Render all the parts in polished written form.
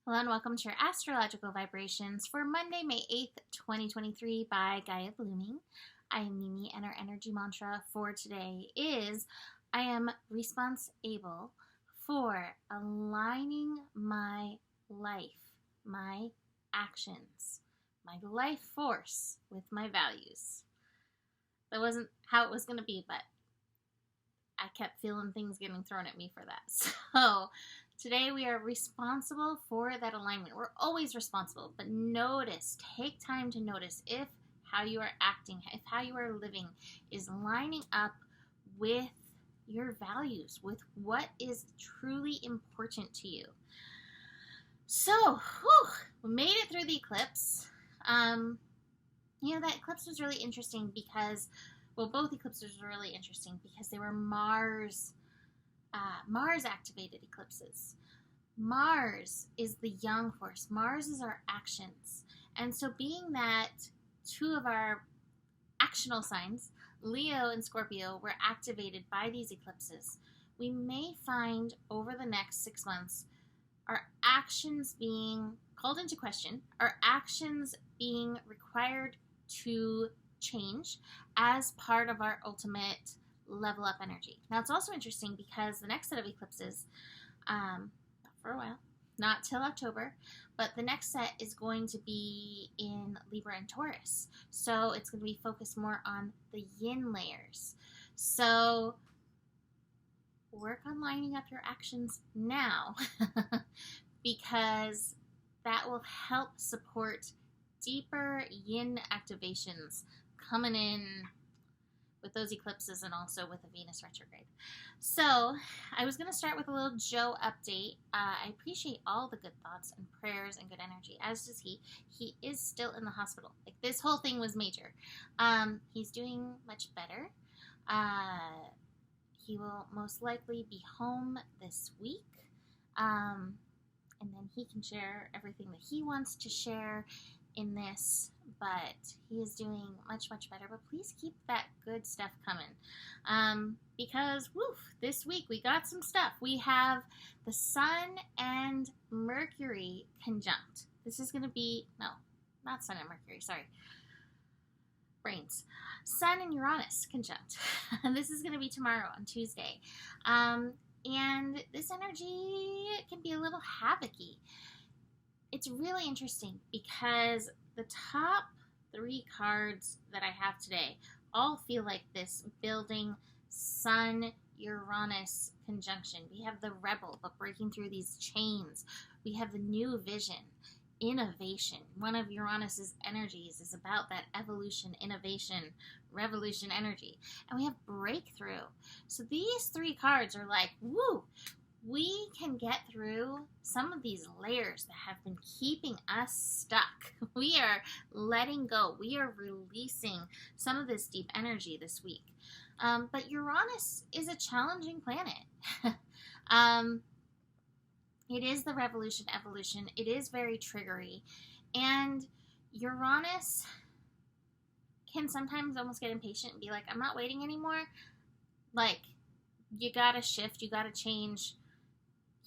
Hello and welcome to your astrological vibrations for Monday, May 8th, 2023 by Gaia Blooming. I am Mimi, and our energy mantra for today is I am responsible for aligning my life, my actions, my life force with my values. That wasn't how it was going to be, but I kept feeling things getting thrown at me for that. So today we are responsible for that alignment. We're always responsible, but take time to notice if how you are acting, if how you are living is lining up with your values, with what is truly important to you. So, we made it through the eclipse. That eclipse was really interesting because both eclipses were really interesting because they were Mars activated eclipses. Mars is the yang force. Mars is our actions. And so being that two of our actional signs, Leo and Scorpio, were activated by these eclipses, we may find over the next 6 months our actions being called into question, our actions being required to change as part of our ultimate level up energy. Now it's also interesting because the next set of eclipses, not for a while, not till October, but the next set is going to be in Libra and Taurus. So it's going to be focused more on the yin layers. So work on lining up your actions now because that will help support deeper yin activations coming in with those eclipses and also with the Venus retrograde. So I was going to start with a little Joe update. I appreciate all the good thoughts and prayers and good energy, as does he. He is still in the hospital. Like, this whole thing was major. He's doing much better. He will most likely be home this week. And then he can share everything that he wants to share in this, but he is doing much, much better. But please keep that good stuff coming, because this week we got some stuff. We have the Sun and Mercury conjunct. This is going to be, no, not Sun and Mercury, sorry. Brains. Sun and Uranus conjunct. And this is going to be tomorrow on Tuesday. And this energy can be a little havoc-y. It's really interesting because the top 3 cards that I have today all feel like this building Sun-Uranus conjunction. We have the rebel, but breaking through these chains. We have the new vision, innovation. One of Uranus's energies is about that evolution, innovation, revolution energy. And we have breakthrough. So these 3 cards are like, we can get through some of these layers that have been keeping us stuck. We are letting go. We are releasing some of this deep energy this week. But Uranus is a challenging planet. It is the revolution, evolution. It is very triggery. And Uranus can sometimes almost get impatient and be like, I'm not waiting anymore. Like, you gotta shift, you gotta change.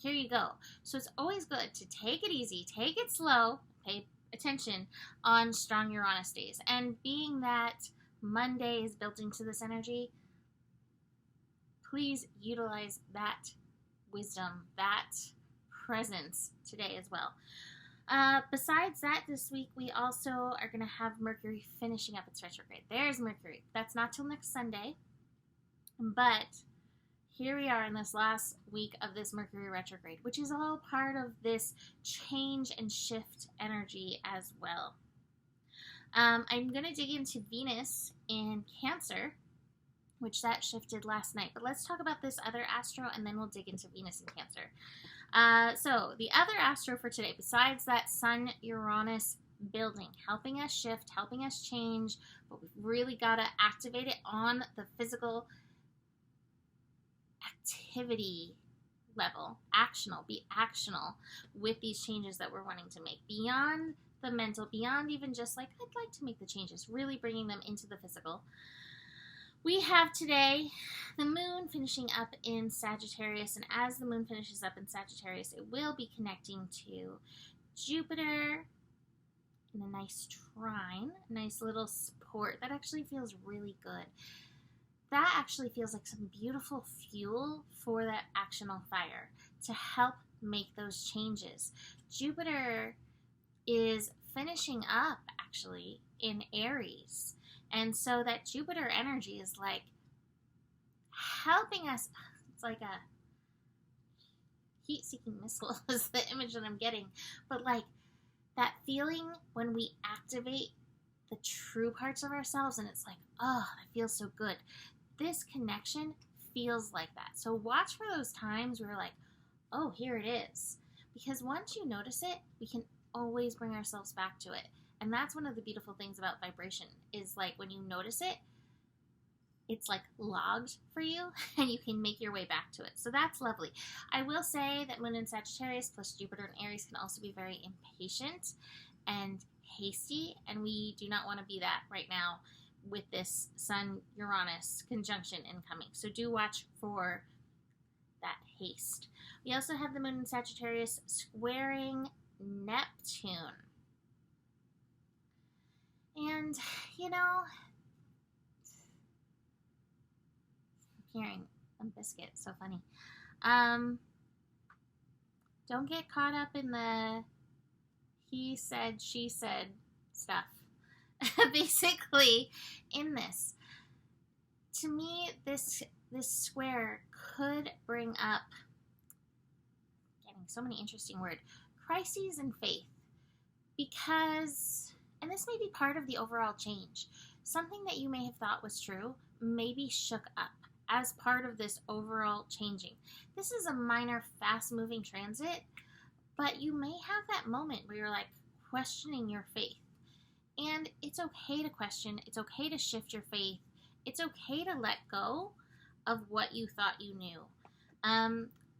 Here you go. So it's always good to take it easy, take it slow, pay attention on strong Uranus days. And being that Monday is built into this energy, please utilize that wisdom, that presence today as well. Besides that, this week we also are going to have Mercury finishing up its retrograde. There's Mercury. That's not till next Sunday, but here we are in this last week of this Mercury retrograde, which is all part of this change and shift energy as well. I'm going to dig into Venus in Cancer, which that shifted last night. But let's talk about this other astro, and then we'll dig into Venus in Cancer. So the other astro for today, besides that Sun-Uranus building, helping us shift, helping us change, but we've really got to activate it on the physical activity level, be actional with these changes that we're wanting to make, beyond the mental, beyond even just like, I'd like to make the changes, really bringing them into the physical. We have today the moon finishing up in Sagittarius, and as the moon finishes up in Sagittarius, it will be connecting to Jupiter in a nice trine, a nice little support. That actually feels really good. That actually feels like some beautiful fuel for that actional fire to help make those changes. Jupiter is finishing up actually in Aries. And so that Jupiter energy is like helping us. It's like a heat-seeking missile is the image that I'm getting. But like that feeling when we activate the true parts of ourselves and it's like, oh, that feels so good. This connection feels like that. So watch for those times where you're like, oh, here it is. Because once you notice it, we can always bring ourselves back to it. And that's one of the beautiful things about vibration is like when you notice it, it's like logged for you and you can make your way back to it. So that's lovely. I will say that Moon in Sagittarius plus Jupiter and Aries can also be very impatient and hasty, and we do not want to be that right now with this Sun-Uranus conjunction incoming. So do watch for that haste. We also have the Moon in Sagittarius squaring Neptune. And, you know, I'm hearing a biscuit, so funny. Don't get caught up in the he said, she said stuff. Basically, in this, to me, this square could bring up, getting so many interesting words, crises in faith, because, and this may be part of the overall change, something that you may have thought was true may be shook up as part of this overall changing. This is a minor, fast-moving transit, but you may have that moment where you're like questioning your faith. And it's okay to question. It's okay to shift your faith. It's okay to let go of what you thought you knew.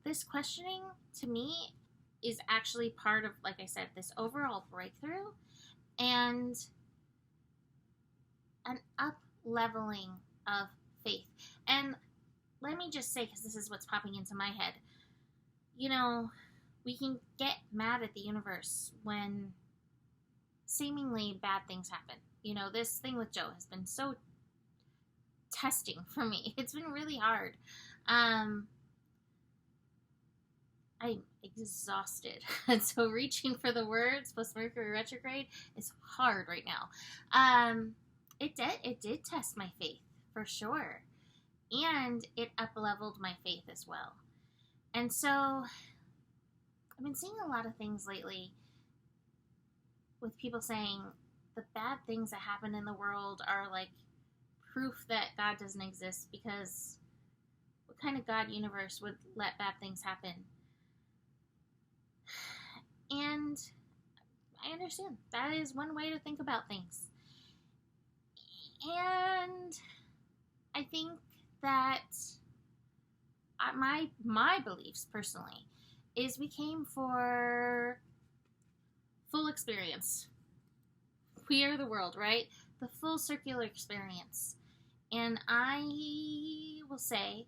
This questioning, to me, is actually part of, like I said, this overall breakthrough and an up-leveling of faith. And let me just say, because this is what's popping into my head, you know, we can get mad at the universe when seemingly bad things happen. You know, this thing with Joe has been so testing for me. It's been really hard. I'm exhausted. And so reaching for the words plus Mercury retrograde is hard right now. It did test my faith for sure. And it up-leveled my faith as well. And so I've been seeing a lot of things lately with people saying the bad things that happen in the world are like proof that God doesn't exist, because what kind of God universe would let bad things happen? And I understand that is one way to think about things. And I think that my beliefs personally is we came for full experience. We are the world, right? The full circular experience. And I will say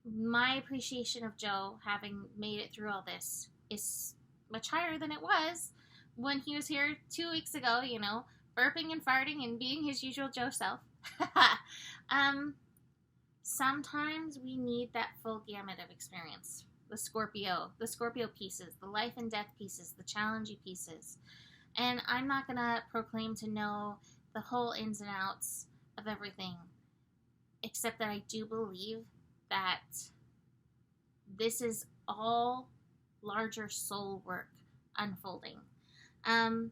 my appreciation of Joe having made it through all this is much higher than it was when he was here 2 weeks ago, you know, burping and farting and being his usual Joe self. Sometimes we need that full gamut of experience. The Scorpio pieces, the life and death pieces, the challenging pieces. And I'm not going to proclaim to know the whole ins and outs of everything, except that I do believe that this is all larger soul work unfolding. And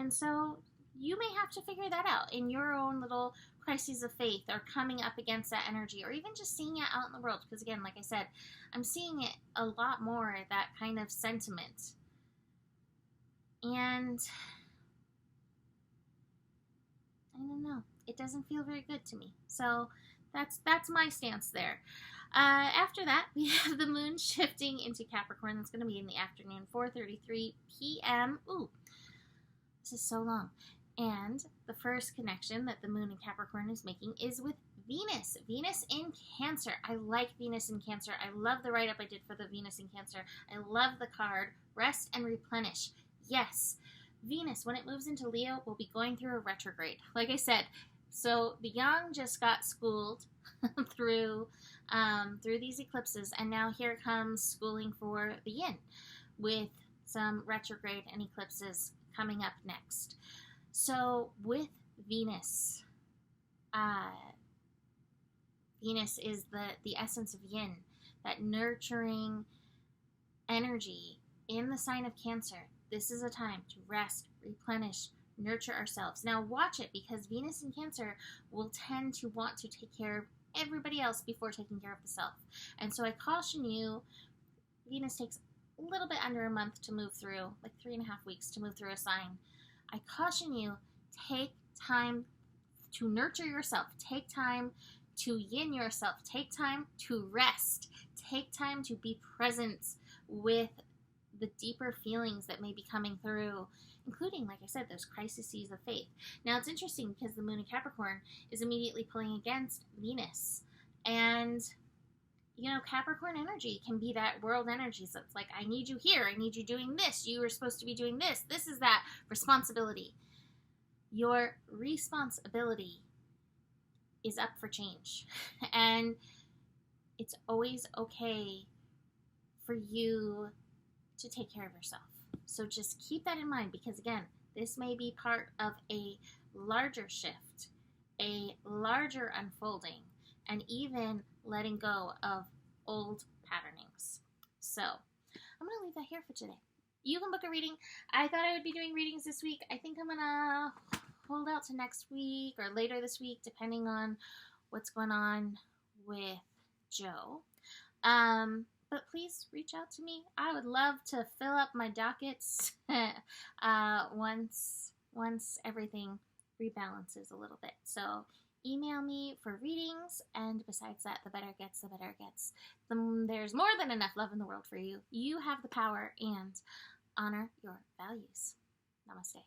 so you may have to figure that out in your own little crises of faith, or coming up against that energy, or even just seeing it out in the world. Because again, like I said, I'm seeing it a lot more, that kind of sentiment. And I don't know, it doesn't feel very good to me. So that's my stance there. After that, we have the moon shifting into Capricorn. That's going to be in the afternoon, 4:33 p.m. Ooh, this is so long. And the first connection that the moon in Capricorn is making is with Venus in Cancer. I like Venus in Cancer. I love the write-up I did for the Venus in Cancer. I love the card, Rest and Replenish. Yes, Venus, when it moves into Leo, will be going through a retrograde. Like I said, so the young just got schooled through these eclipses, and now here comes schooling for the yin with some retrograde and eclipses coming up next. So with Venus, Venus is the essence of yin, that nurturing energy in the sign of Cancer. This is a time to rest, replenish, nurture ourselves. Now watch it, because Venus in Cancer will tend to want to take care of everybody else before taking care of the self. And so I caution you, Venus takes a little bit under a month to move through, like 3.5 weeks to move through a sign. I caution you, take time to nurture yourself. Take time to yin yourself. Take time to rest. Take time to be present with the deeper feelings that may be coming through, including, like I said, those crises of faith. Now, it's interesting because the moon in Capricorn is immediately pulling against Venus. And, you know, Capricorn energy can be that world energy. So it's like, I need you here. I need you doing this. You were supposed to be doing this. This is that responsibility. Your responsibility is up for change. And it's always okay for you to take care of yourself. So just keep that in mind, because again, this may be part of a larger shift, a larger unfolding, and even letting go of old patternings. So I'm going to leave that here for today. You can book a reading. I thought I would be doing readings this week. I think I'm going to hold out to next week or later this week, depending on what's going on with Joe. But please reach out to me. I would love to fill up my dockets once everything rebalances a little bit. So email me for readings, and besides that, the better it gets, the better it gets. There's more than enough love in the world for you. You have the power, and honor your values. Namaste.